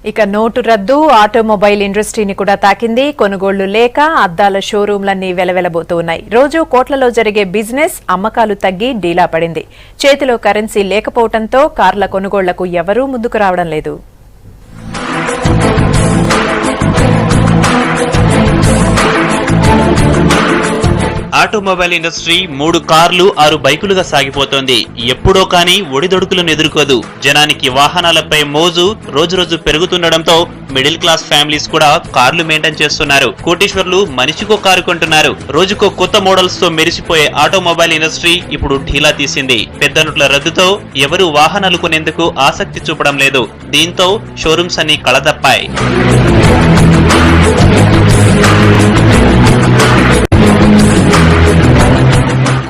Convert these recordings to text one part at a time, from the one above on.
ఇక నోటు రద్దు ఆటోమొబైల్ ఇండస్ట్రీని కూడా తాకింది. కొనుగోళ్లు లేక అద్దాల షోరూంలన్నీ వెలవెలబోతున్నాయి. రోజు కోట్లలో జరిగే బిజినెస్ అమ్మకాలు తగ్గి డీలా పడింది. చేతిలో కరెన్సీ లేకపోవడంతో కార్ల కొనుగోళ్లకు ఎవరూ ముందుకు రావడం లేదు. ఆటోమొబైల్ ఇండస్ట్రీ 3 కార్లు 6 బైకులుగా సాగిపోతోంది. ఎప్పుడో కానీ ఒడిదొడుకులను ఎదుర్కోదు. జనానికి వాహనాలపై మోజు రోజు పెరుగుతుండడంతో మిడిల్ క్లాస్ ఫ్యామిలీస్ కూడా కార్లు మెయింటైన్ చేస్తున్నారు. కోటీశ్వర్లు మనిషికో కారు కొంటున్నారు. రోజుకో కొత్త మోడల్స్ తో మెరిసిపోయే ఆటోమొబైల్ ఇండస్ట్రీ ఇప్పుడు ఢీలా తీసింది. పెద్ద నోట్ల రద్దుతో ఎవరు వాహనాలు కొనేందుకు ఆసక్తి చూపడం లేదు. దీంతో షోరూమ్స్ అన్ని కళతప్పాయి.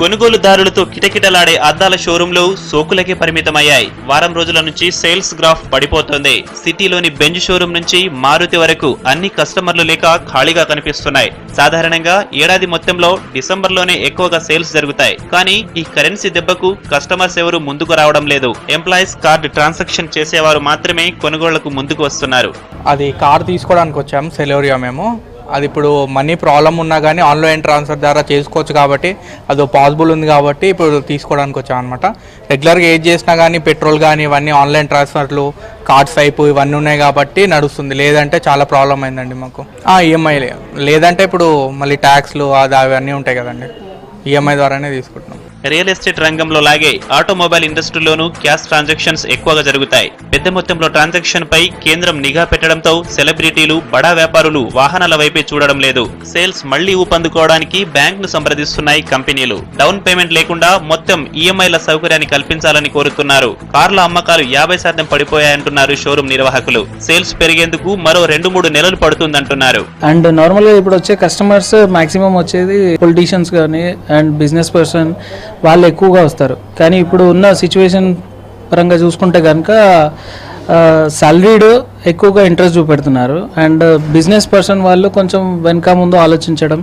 కొనుగోలుదారులతో కిటకిటలాడే అద్దాల షోరూంలు సోకులకే పరిమితమయ్యాయి. వారం రోజుల నుంచి సేల్స్ గ్రాఫ్ పడిపోతోంది. సిటీలోని బెంజ్ షోరూం నుంచి మారుతి వరకు అన్ని కస్టమర్లు లేక ఖాళీగా కనిపిస్తున్నాయి. సాధారణంగా ఏడాది మొత్తంలో డిసెంబర్లోనే ఎక్కువగా సేల్స్ జరుగుతాయి. కానీ ఈ కరెన్సీ దెబ్బకు కస్టమర్స్ ఎవరు ముందుకు రావడం లేదు. ఎంప్లాయీస్ కార్డు ట్రాన్సాక్షన్ చేసేవారు మాత్రమే కొనుగోళ్లకు ముందుకు వస్తున్నారు. అది కార్ తీసుకోవడానికి వచ్చాము సెలోరియా మేము. అది ఇప్పుడు మనీ ప్రాబ్లం ఉన్నా కానీ ఆన్లైన్ ట్రాన్స్ఫర్ ద్వారా చేసుకోవచ్చు కాబట్టి అది పాసిబుల్ ఉంది కాబట్టి ఇప్పుడు తీసుకోవడానికి వచ్చాం అనమాట. రెగ్యులర్గా ఏది చేసినా కానీ పెట్రోల్ కానీ ఇవన్నీ ఆన్లైన్ ట్రాన్స్ఫర్లు కార్డ్స్ టైపు ఇవన్నీ ఉన్నాయి కాబట్టి నడుస్తుంది. లేదంటే చాలా ప్రాబ్లం అయిందండి మాకు. ఈఎంఐ లేదంటే ఇప్పుడు మళ్ళీ ట్యాక్స్లు అది అవన్నీ ఉంటాయి కదండి, ఈఎంఐ ద్వారానే తీసుకుంటున్నాం. రియల్ ఎస్టేట్ రంగంలో లాగే ఆటోమొబైల్ ఇండస్ట్రీలోనూ క్యాష్ ట్రాన్సాక్షన్స్ ఎక్కువగా జరుగుతాయి. పెద్ద మొత్తంలో ట్రాన్సాక్షన్ పై కేంద్రం నిఘా పెట్టడంతో సెలబ్రిటీలు, బడా వ్యాపారులు వాహనాల వైపే చూడడం లేదు. సేల్స్ మళ్లీ ఊపందుకోవడానికి బ్యాంక్ ను సంప్రదిస్తున్నాయి కంపెనీలు. డౌన్ పేమెంట్ లేకుండా మొత్తం ఈఎంఐల సౌకర్యాన్ని కల్పించాలని కోరుతున్నారు. కార్ల అమ్మకాలు 50% పడిపోయాయంటున్నారు షోరూం నిర్వాహకులు. సేల్స్ పెరిగేందుకు మరో 2-3 నెలలు పడుతుందంటున్నారు. అండ్ నార్మల్ గా ఇప్పుడు వచ్చే కస్టమర్స్ మాక్సిమం వచ్చేది పొలిటీషియన్స్ కానీ అండ్ బిజినెస్ పర్సన్ వాళ్ళు ఎక్కువగా వస్తారు. కానీ ఇప్పుడు ఉన్న సిచ్యువేషన్ పరంగా చూసుకుంటే కనుక సాలరీడ్ ఎక్కువగా ఇంట్రెస్ట్ చూపెడుతున్నారు. అండ్ బిజినెస్ పర్సన్ వాళ్ళు కొంచెం వెనక ముందు ఆలోచించడం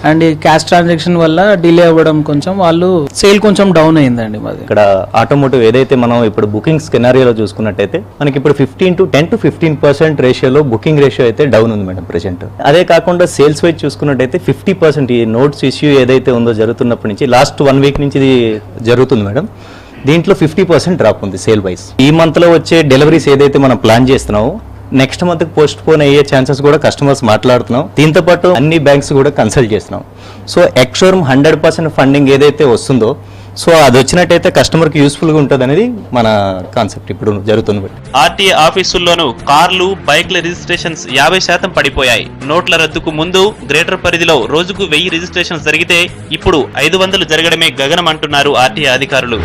అండ్ ఈ క్యాష్ ట్రాన్సాక్షన్ వల్ల డిలే అవ్వడం, కొంచెం వాళ్ళు సేల్ కొంచెం డౌన్ అయిందండి మాది. ఇక్కడ ఆటోమోటివ్ ఏదైతే మనం ఇప్పుడు బుకింగ్ స్కెనారియోలో చూసుకున్నట్టయితే మనకి ఇప్పుడు 10 to 15% రేషియోలో బుకింగ్ రేషియో అయితే డౌన్ ఉంది మేడం ప్రెసెంట్. అదే కాకుండా సేల్స్ వైజ్ చూసుకున్నట్టయితే 50% ఈ నోట్స్ ఇష్యూ ఏదైతే ఉందో జరుగుతున్నప్పటి నుంచి లాస్ట్ 1 వీక్ నుంచి ఇది జరుగుతుంది మేడం. దీంట్లో 50% డ్రాప్ ఉంది సేల్ వైజ్. ఈ మంత్ లో వచ్చే డెలివరీస్ ఏదైతే మనం ప్లాన్ చేస్తున్నామో నెక్స్ట్ మంత్ పోస్ట్ పోన్ అయ్యే ఛాన్సెస్ కూడా కస్టమర్స్ మాట్లాడుతున్నాం. దీంతో పాటు అన్ని బ్యాంక్స్ కూడా కన్సల్ట్ చేస్తున్నాం. సో ఎక్స్ షోరూమ్ 100% ఫండింగ్ ఏదైతే వస్తుందో సో అది వచ్చినట్టయితే కస్టమర్ కి యూస్ఫుల్ గా ఉంటుంది అనేది మన కాన్సెప్ట్ ఇప్పుడు జరుగుతుంది. ఆర్టీఏ ఆఫీసుల్లోనూ కార్లు, బైక్ల రిజిస్ట్రేషన్స్ 50% పడిపోయాయి. నోట్ల రద్దుకు ముందు గ్రేటర్ పరిధిలో రోజుకు 1000 రిజిస్ట్రేషన్స్ జరిగితే ఇప్పుడు 500 జరగడమే గగనం అంటున్నారు ఆర్టీఏ అధికారులు.